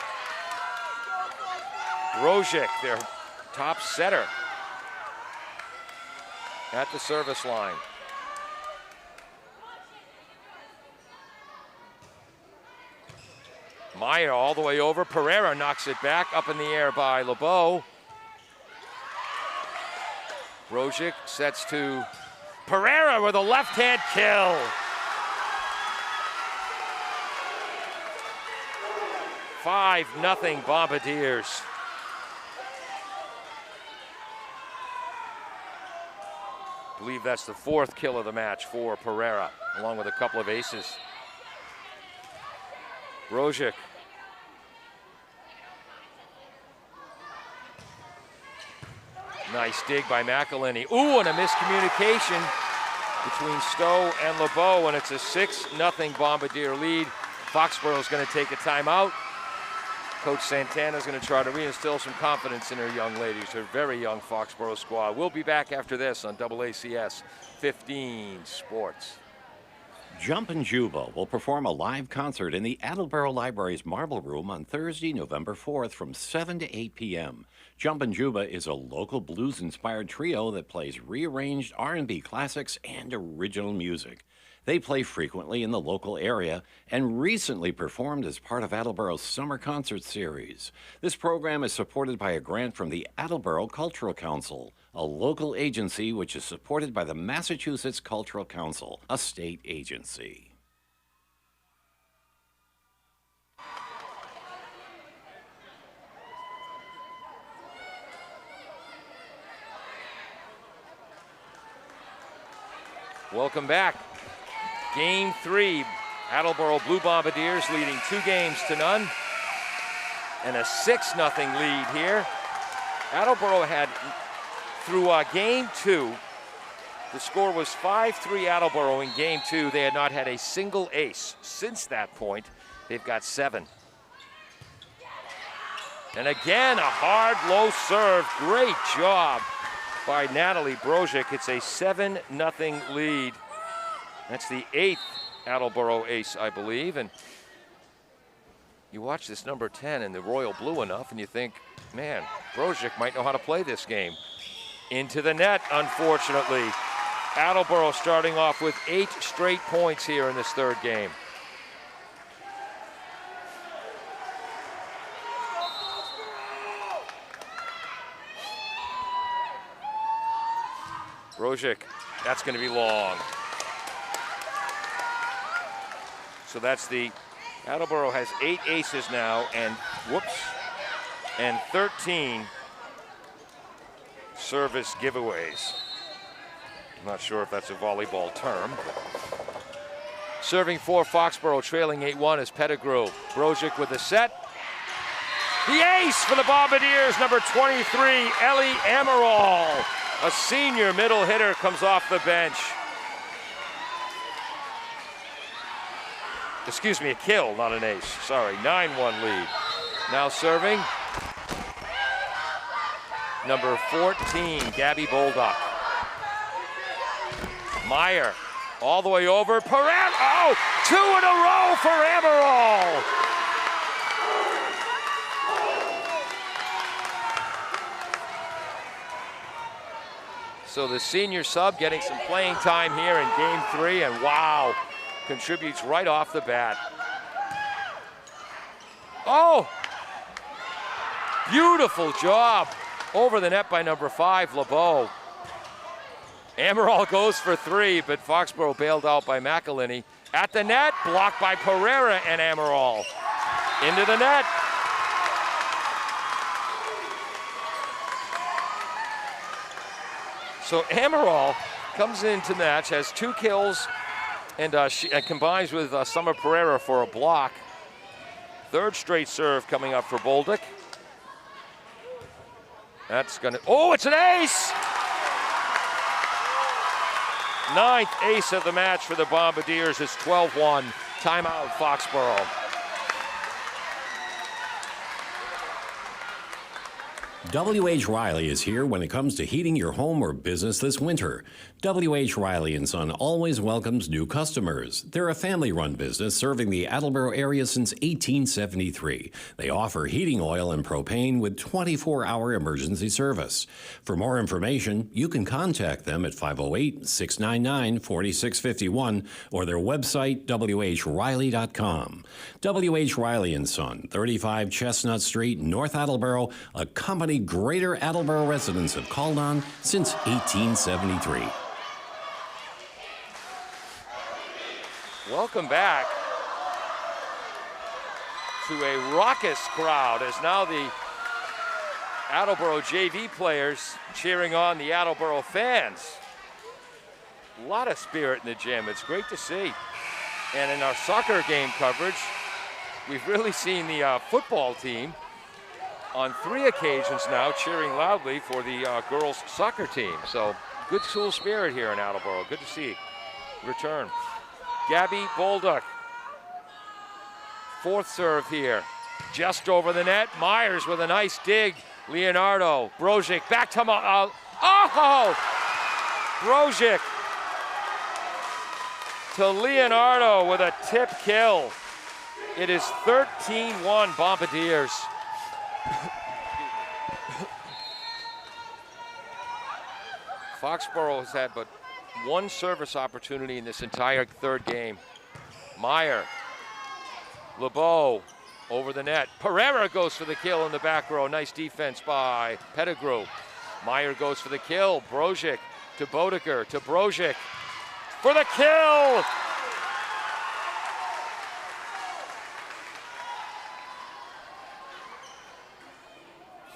Rozic, their top setter, at the service line. Meyer all the way over. Pereira knocks it back up in the air by LeBeau. Rozic sets to Pereira with a left-hand kill. Five nothing Bombardiers. I believe that's the 4th kill of the match for Pereira, along with a couple of aces. Rozic. Nice dig by McElhinney. Ooh, and a miscommunication between Stowe and LeBeau, and it's a 6-0 Bombardier lead. Foxboro is going to take a timeout. Coach Santana is going to try to reinstill some confidence in her young ladies, her very young Foxboro squad. We'll be back after this on AACS 15 Sports. Jumpin' Juba will perform a live concert in the Attleboro Library's Marble Room on Thursday, November 4th from 7 to 8 p.m. Jumpin' Juba is a local blues-inspired trio that plays rearranged R&B classics and original music. They play frequently in the local area and recently performed as part of Attleboro's Summer Concert Series. This program is supported by a grant from the Attleboro Cultural Council, a local agency which is supported by the Massachusetts Cultural Council, a state agency. Welcome back. Game 3, Attleboro Blue Bombardiers leading 2-0 and a 6-0 lead here. Attleboro had, through game 2, the score was 5-3 Attleboro in game 2. They had not had a single ace. Since that point, they've got 7. And again, a hard, low serve. Great job by Natalie Brozic. It's a 7-0 lead. That's the 8th Attleboro ace, I believe. And you watch this number 10 in the royal blue enough, and you think, man, Brozic might know how to play this game. Into the net, unfortunately. Attleboro starting off with 8 straight points here in this third game. Brozic, that's going to be long. So that's the, Attleboro has 8 aces now and 13 service giveaways. I'm not sure if that's a volleyball term. Serving for Foxboro, trailing 8-1 is Pettigrew. Brozic with the set. The ace for the Bombardiers, number 23, Ellie Amaral. A senior middle hitter comes off the bench. Excuse me, a kill, not an ace. Sorry, 9-1 lead. Now serving, number 14, Gabby Bolduck. Meyer, all the way over. Pereira, oh, 2 in a row for Amaral. So the senior sub getting some playing time here in game 3, and wow, contributes right off the bat. Oh! Beautiful job over the net by number 5, LeBeau. Amaral goes for 3, but Foxboro bailed out by McElhinney. At the net, blocked by Pereira and Amaral. Into the net. So Amaral comes into the match, has 2 kills, and she combines with Summer Pereira for a block. 3rd straight serve coming up for Bolduc. That's gonna, oh, it's an ace! 9th ace of the match for the Bombardiers. It's 12-1. Timeout, Foxboro. W.H. Riley is here when it comes to heating your home or business this winter. W.H. Riley & Son always welcomes new customers. They're a family-run business serving the Attleboro area since 1873. They offer heating oil and propane with 24-hour emergency service. For more information, you can contact them at 508-699-4651 or their website, whriley.com. W.H. Riley & Son, 35 Chestnut Street, North Attleboro, a company Greater Attleboro residents have called on since 1873. Welcome back to a raucous crowd as now the Attleboro JV players cheering on the Attleboro fans. A lot of spirit in the gym. It's great to see. And in our soccer game coverage, we've really seen the football team on 3 occasions now cheering loudly for the girls soccer team. So good school spirit here in Attleboro. Good to see return. Gabby Bolduc, 4th serve here. Just over the net. Myers with a nice dig. Leonardo, Brozic back to oh! Brozic to Leonardo with a tip kill. It is 13-1 Bombardiers. Foxboro has had but 1 service opportunity in this entire 3rd game. Meyer, LeBeau over the net. Pereira goes for the kill in the back row. Nice defense by Pettigrew. Meyer goes for the kill. Brozic to Bodeker to Brozic for the kill.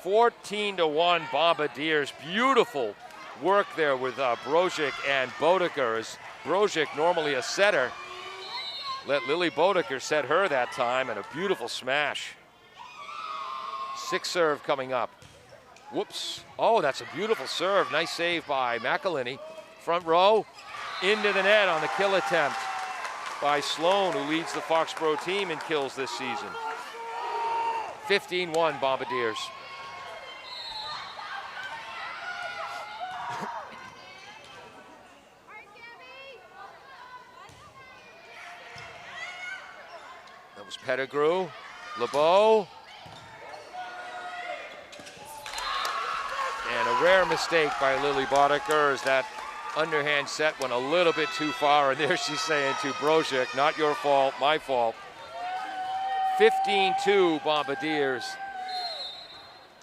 (14-1) Bombardiers. Beautiful work there with Brozic and Bodeker. As Brozic, normally a setter, let Lily Bodeker set her that time, and a beautiful smash. 6th serve coming up. Whoops. Oh, that's a beautiful serve. Nice save by McElhinney. Front row, into the net on the kill attempt by Sloan, who leads the Foxboro team in kills this season. 15-1 Bombardiers. That was Pettigrew, LeBeau. And a rare mistake by Lily Bodeker as that underhand set went a little bit too far, and there she's saying to Brozic, not your fault, my fault. 15-2 Bombardiers.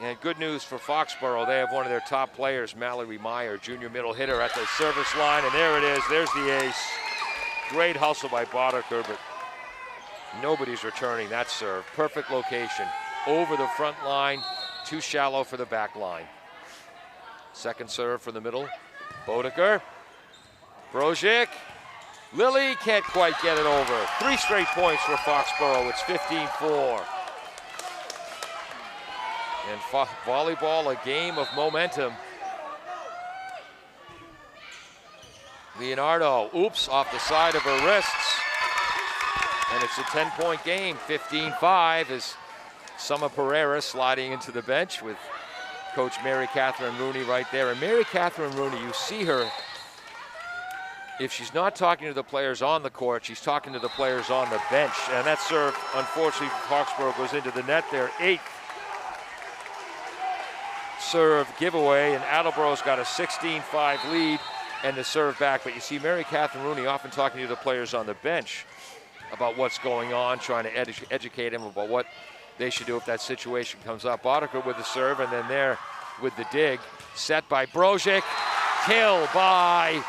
And good news for Foxboro, they have one of their top players, Mallory Meyer, junior middle hitter at the service line, and there it is, there's the ace. Great hustle by Bodeker, but nobody's returning that serve. Perfect location, over the front line, too shallow for the back line. 2nd serve from the middle, Bodeker, Brozic, Lily can't quite get it over. 3 straight points for Foxboro, it's 15-4. And volleyball, a game of momentum. Leonardo, oops, off the side of her wrists. And it's a 10-point game, 15-5, as Summer Pereira sliding into the bench with Coach Mary Catherine Rooney right there. And Mary Catherine Rooney, you see her, if she's not talking to the players on the court, she's talking to the players on the bench. And that serve, unfortunately, for Foxboro goes into the net there. 8th serve giveaway, and Attleboro's got a 16-5 lead and the serve back. But you see Mary Catherine Rooney often talking to the players on the bench about what's going on, trying to educate them about what they should do if that situation comes up. Boddicker with the serve, and then there with the dig. Set by Brozic. Kill by,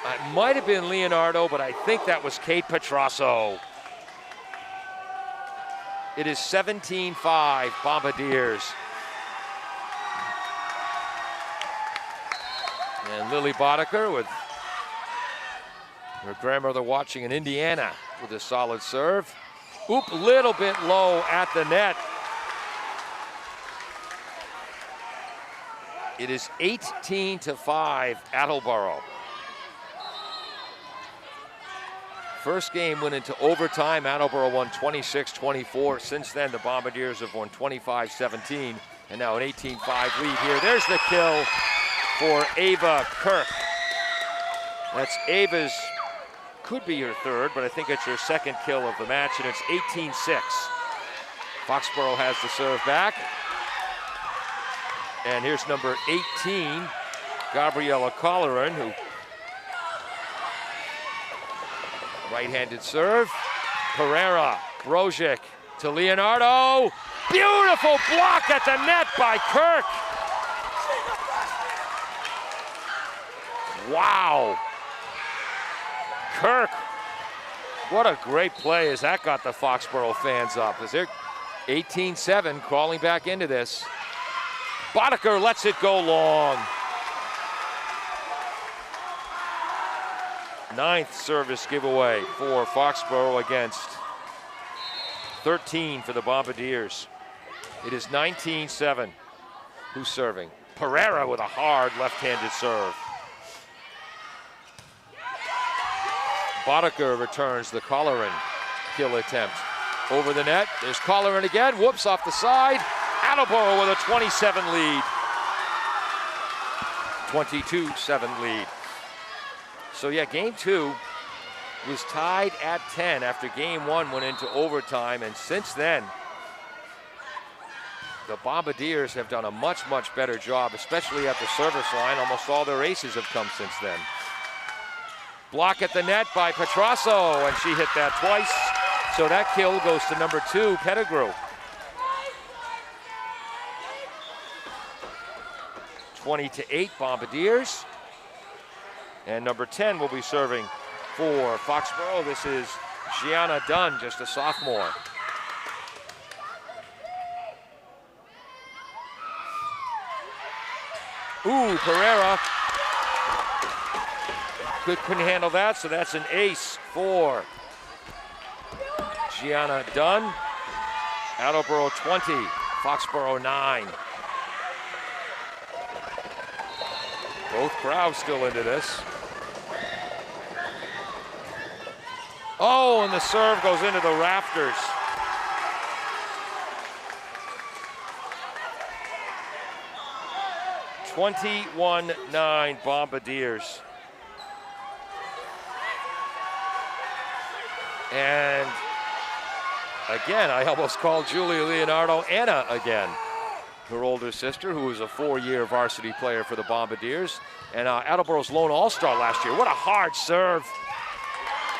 it might have been Leonardo, but I think that was Kate Petrasso. It is 17-5 Bombardiers. And Lily Boddicker with her grandmother watching in Indiana with a solid serve. Oop, little bit low at the net. It is 18-5 Attleboro. First game went into overtime. Attleboro won 26-24. Since then, the Bombardiers have won 25-17, and now an 18-5 lead here. There's the kill for Ava Kirk. That's Ava's, could be her third, but I think it's her second kill of the match, and it's 18-6. Foxboro has the serve back. And here's number 18, Gabriella Colleran, who right-handed serve. Pereira, Brozic to Leonardo. Beautiful block at the net by Kirk. Wow. Kirk, what a great play as that got the Foxboro fans up. As they're 18-7 crawling back into this. Boddicker lets it go long. Ninth service giveaway for Foxboro against 13 for the Bombardiers. It is 19-7. Who's serving? Pereira with a hard left-handed serve. Boddicker returns the Colleran kill attempt. Over the net, there's Colleran again. Whoops, off the side. Attleboro with a 27 lead. 22-7 lead. So yeah, game two was tied at 10 after game one went into overtime, and since then, the Bombardiers have done a much, much better job, especially at the service line. Almost all their aces have come since then. Block at the net by Petrasso, and she hit that twice. So that kill goes to number 2, Pettigrew. 20-8 Bombardiers. And number 10 will be serving for Foxboro. This is Gianna Dunn, just a sophomore. Ooh, Pereira. Couldn't handle that, so that's an ace for Gianna Dunn. Attleboro 20, Foxboro 9. Both crowds still into this. Oh, and the serve goes into the rafters. (21-9) Bombardiers. And again, I almost called Julia Leonardo Anna again. Her older sister, who was a 4-year varsity player for the Bombardiers, and Attleboro's lone all-star last year. What a hard serve.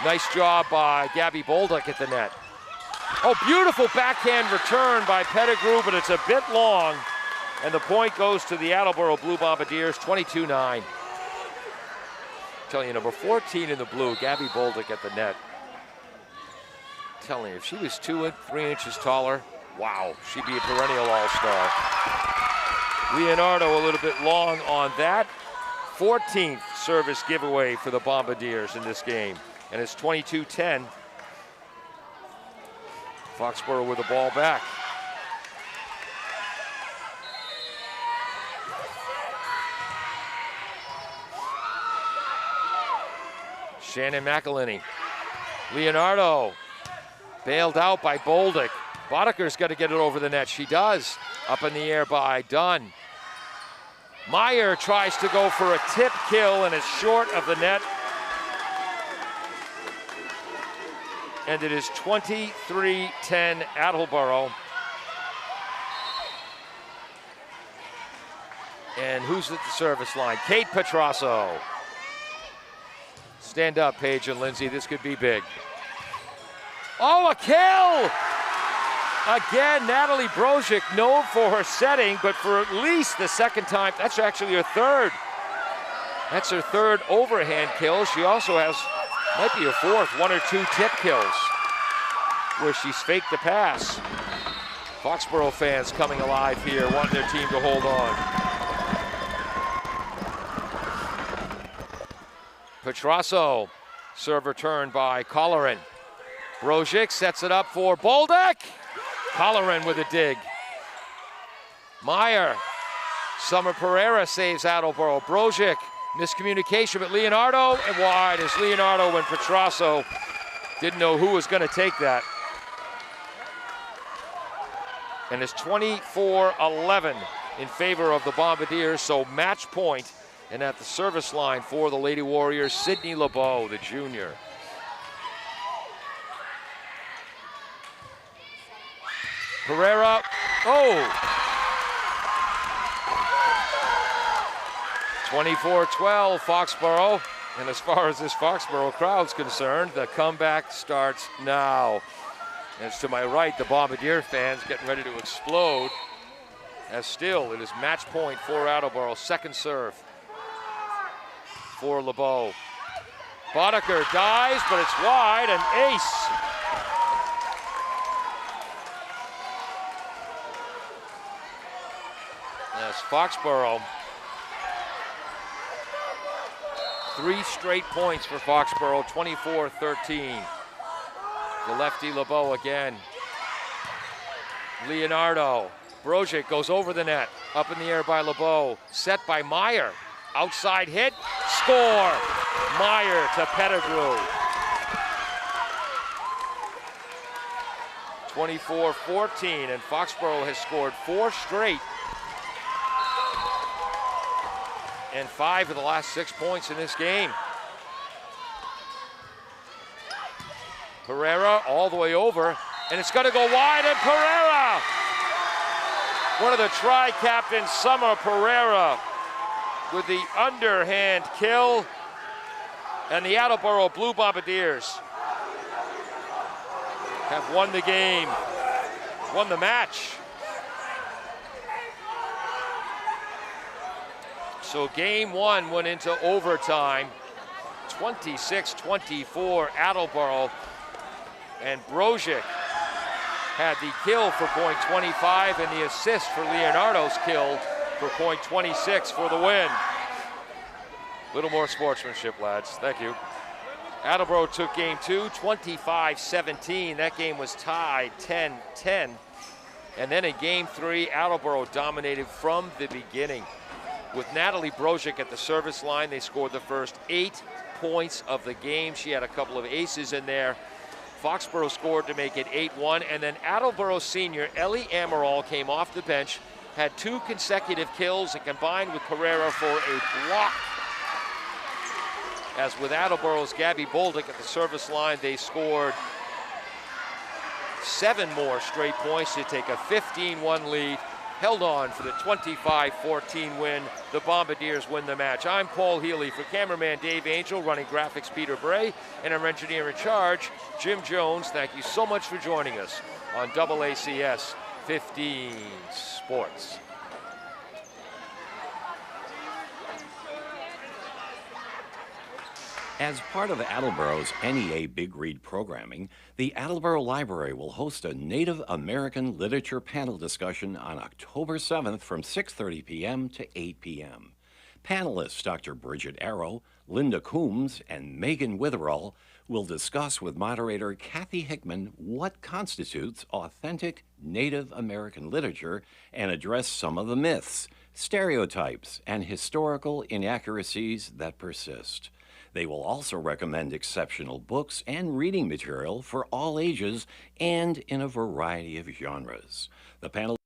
Nice job by Gabby Bolduc at the net. Oh, beautiful backhand return by Pettigrew, but it's a bit long. And the point goes to the Attleboro Blue Bombardiers, 22-9. Telling you, number 14 in the blue, Gabby Bolduc at the net. Telling you, if she was 2 and 3 inches taller, wow, she'd be a perennial all-star. Leonardo a little bit long on that. 14th service giveaway for the Bombardiers in this game. And it's 22-10. Foxboro with the ball back. Shannon McElhinney. Leonardo bailed out by Bolduc. Boddicker's got to get it over the net. She does. Up in the air by Dunn. Meyer tries to go for a tip kill and is short of the net. And it is 23-10 Attleboro. And who's at the service line? Kate Petrasso. Stand up, Paige and Lindsay. This could be big. Oh, a kill! Again, Natalie Brozic, known for her setting, but for at least the second time, that's actually her third. That's her third overhand kill. She also has, might be her fourth, 1 or 2 tip kills where she's faked the pass. Foxboro fans coming alive here, wanting their team to hold on. Petrasso, serve return by Colleran. Brozic sets it up for Bolduc. Colleran with a dig. Meyer. Summer Pereira saves Attleboro. Brozic, miscommunication with Leonardo, and wide as Leonardo and Petrasso didn't know who was going to take that. And it's 24-11 in favor of the Bombardiers, so match point. And at the service line for the Lady Warriors, Sydney LeBeau, the junior. Pereira, oh! 24-12, Foxboro. And as far as this Foxboro crowd's concerned, the comeback starts now. As to my right, the Bombardier fans getting ready to explode. As still, it is match point for Attleboro. Second serve for LeBeau. Boddicker dives, but it's wide, an ace. As Foxboro, 3 straight points for Foxboro, 24-13. The lefty LeBeau again. Leonardo. Brozic goes over the net. Up in the air by LeBeau. Set by Meyer. Outside hit. Score! Meyer to Pettigrew. 24-14, and Foxboro has scored 4 straight. And 5 of the last 6 points in this game. Pereira all the way over, and it's going to go wide, and Pereira! One of the tri-captains, Summer Pereira, with the underhand kill, and the Attleboro Blue Bombardiers have won the game, won the match. So game 1 went into overtime, 26-24 Attleboro, and Brozic had the kill for point 25 and the assist for Leonardo's kill for point 26 for the win. Little more sportsmanship, lads. Thank you. Attleboro took game 2, 25-17. That game was tied 10-10. And then in game 3, Attleboro dominated from the beginning. With Natalie Brozic at the service line, they scored the first 8 points of the game. She had a couple of aces in there. Foxboro scored to make it 8-1, and then Attleboro senior Ellie Amaral came off the bench, had 2 consecutive kills, and combined with Pereira for a block. As with Attleboro's Gabby Bolduc at the service line, they scored 7 more straight points to take a 15-1 lead. Held on for the 25-14 win. The Bombardiers win the match. I'm Paul Healy for cameraman Dave Angel, running graphics Peter Bray, and our engineer in charge, Jim Jones. Thank you so much for joining us on AACS 15 Sports. As part of Attleboro's NEA Big Read programming, the Attleboro Library will host a Native American Literature panel discussion on October 7th from 6:30 p.m. to 8 p.m. Panelists Dr. Bridget Arrow, Linda Coombs, and Megan Witherall will discuss with moderator Kathy Hickman what constitutes authentic Native American literature and address some of the myths, stereotypes, and historical inaccuracies that persist. They will also recommend exceptional books and reading material for all ages and in a variety of genres. The panel